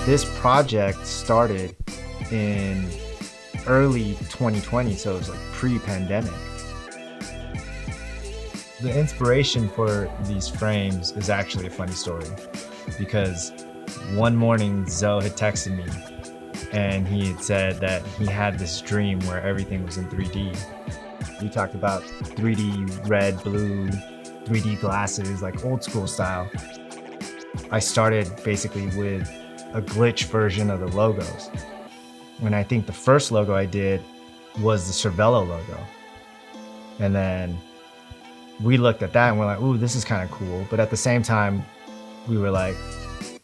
This project started in early 2020, so it was like pre-pandemic. The inspiration for these frames is actually a funny story because one morning Zoe had texted me and he had said that he had this dream where everything was in 3D. We talked about 3D red, blue, 3D glasses, like old school style. I started basically with a glitch version of the logos. And I think the first logo I did was the Cervelo logo. And then we looked at that and we're like, ooh, this is kind of cool. But at the same time, we were like,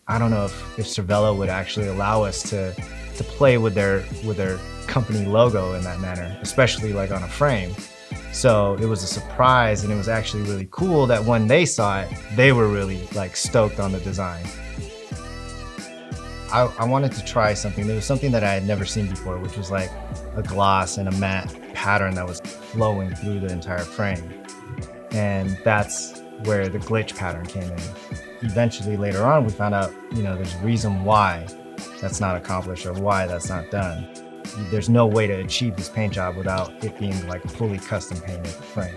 I don't know if Cervelo would actually allow us to play with their company logo in that manner, especially like on a frame. So it was a surprise, and it was actually really cool that when they saw it, they were really like stoked on the design. I wanted to try something. There was something that I had never seen before, which was like a gloss and a matte pattern that was flowing through the entire frame. And that's where the glitch pattern came in. Eventually later on, we found out, there's a reason why that's not accomplished or why that's not done. There's no way to achieve this paint job without it being like a fully custom painted frame.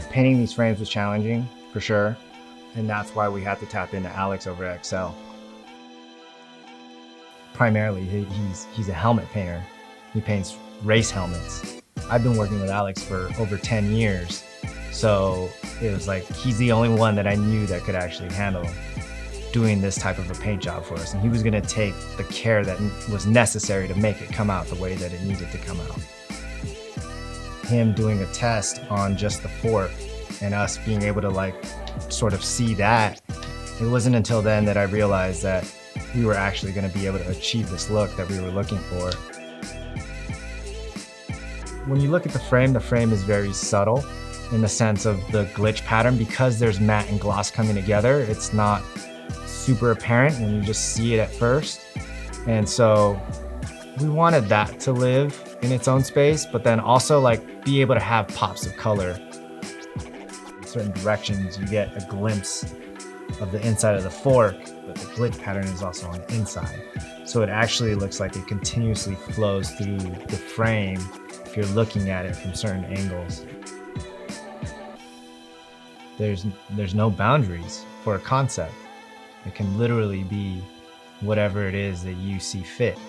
Painting these frames was challenging, for sure. And that's why we had to tap into Alex over at Excel. Primarily, he's a helmet painter. He paints race helmets. I've been working with Alex for over 10 years. So it was like, he's the only one that I knew that could actually handle doing this type of a paint job for us. And he was gonna take the care that was necessary to make it come out the way that it needed to come out. Him doing a test on just the fork and us being able to like sort of see that, it wasn't until then that I realized that we were actually gonna be able to achieve this look that we were looking for. When you look at the frame is very subtle in the sense of the glitch pattern. Because there's matte and gloss coming together, it's not super apparent when you just see it at first. And so we wanted that to live in its own space, but then also like be able to have pops of color. In certain directions, you get a glimpse of the inside of the fork, but the glitch pattern is also on the inside. So it actually looks like it continuously flows through the frame if you're looking at it from certain angles. There's no boundaries for a concept. It can literally be whatever it is that you see fit.